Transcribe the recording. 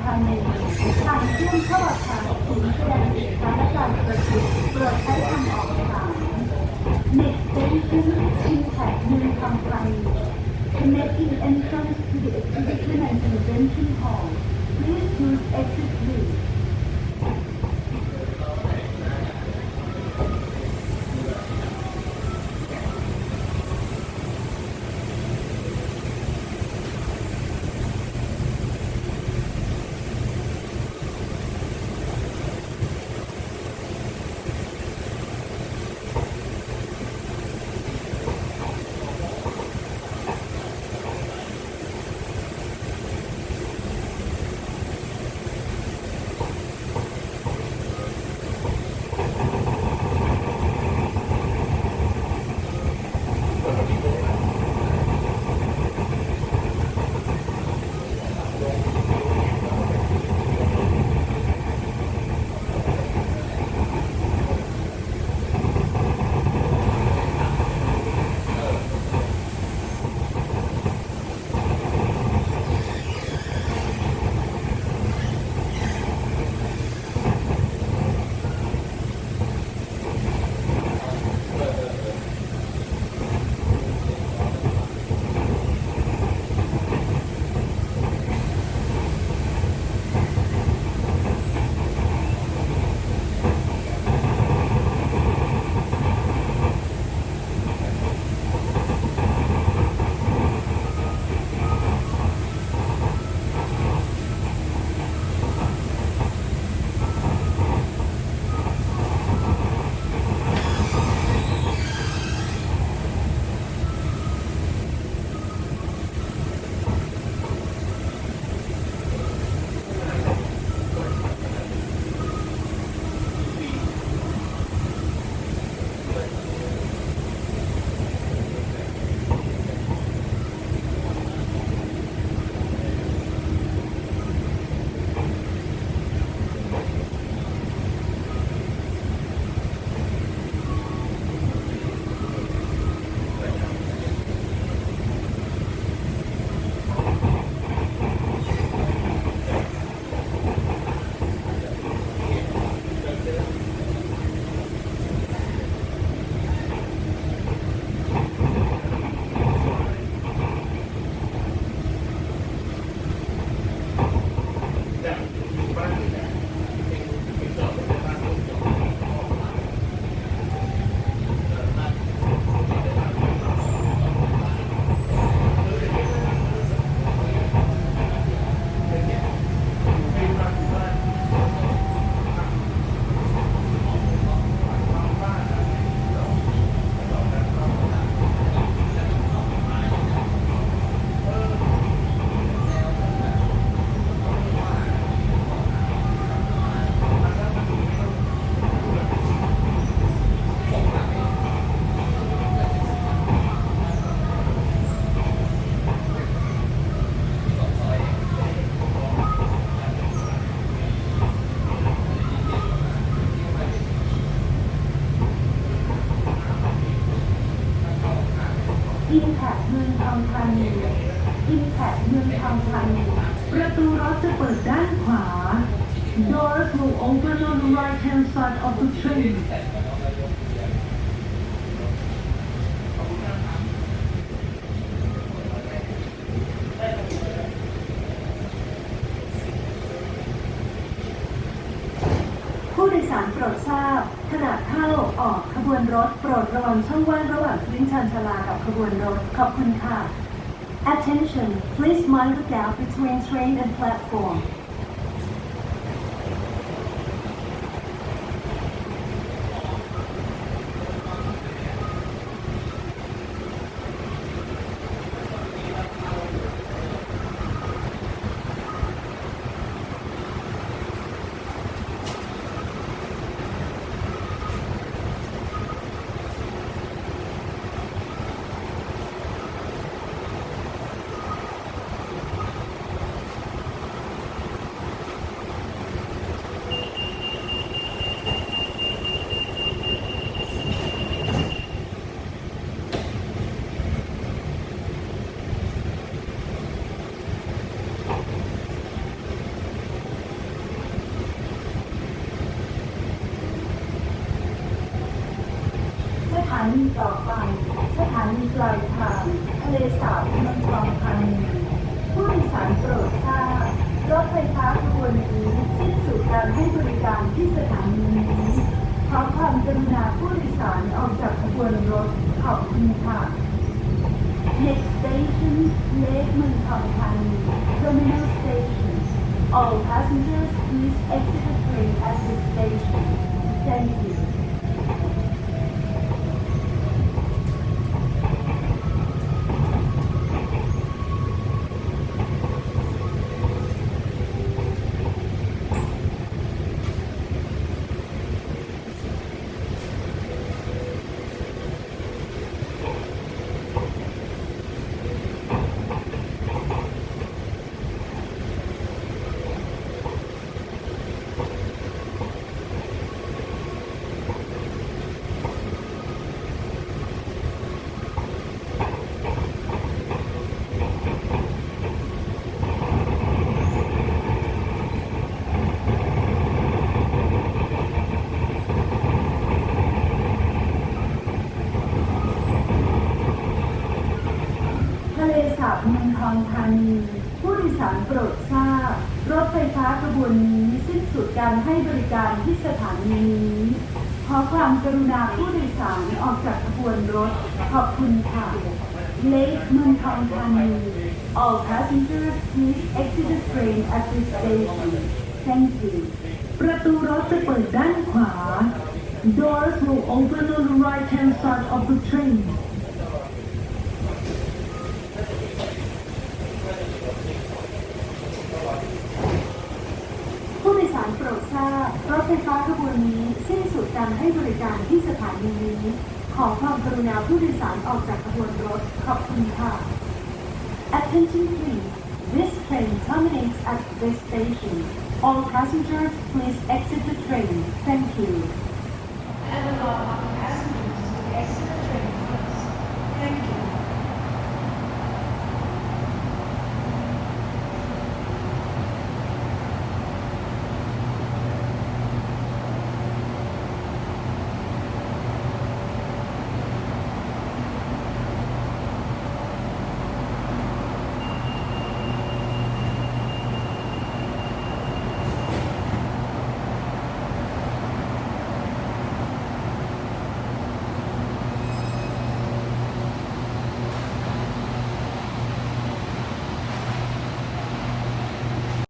ธานีทางเชื่อมเข้าอาคารศูนย์แสดงสินค้าและการประชุมโปรดใช้ทางออกสาม Next station Impact เมืองทองธานี Connecting entrance to the exhibition and convention hall. Please use exit 3. เมืองทองธานี Impact เมืองทองธานีประตูรถจะเปิดด้านขวา Doors will open on the right hand side of the train. ผู้โดยสารโปรดทราบขณะเข้าออกขบวนรถโปรดระวังช่องว่างระหว่างพื้นชานชาลากับขบวนรถขอบคุณค่ะ Attention please mind the gap between train and platform นีต่อไปสถานีปลายทางทะเลสาบเมืองทองธานีผู้โดยสารโปรดทราบรถไฟฟ้าขบวนนี้สิ้นสุดการให้บริการที่สถานีนี้ขอความกรุณาผู้โดยสารออกจากขบวนรถขอบคุณค่ะ Next station เลขเมืองทองธานี Terminal Station All passengers please exit the train at this station Thank youทะเลสาบเมืองทองธานีผู้โดยสารโปรดทราบรถไฟฟ้าขบวนนี้สิ้นสุดการให้บริการที่สถานีนี้ขอความกรุณาผู้โดยสารออกจากขบวนรถขอบคุณค่ะ Lake เมืองทองธานี All passengers please exit the train at this station Thank you ประตูรถจะเปิดด้านขวา Doors will open on the right hand side of the train. ผู้โดยสารโปรดทราบรถไฟฟ้าขบวนนี้สิ้นสุดการให้บริการที่สถานีนี้ขอความกรุณาผู้โดยสารออกจากขบวนรถขอบคุณค่ะ Attention please This train terminates at this station All passengers please exit the train Thank you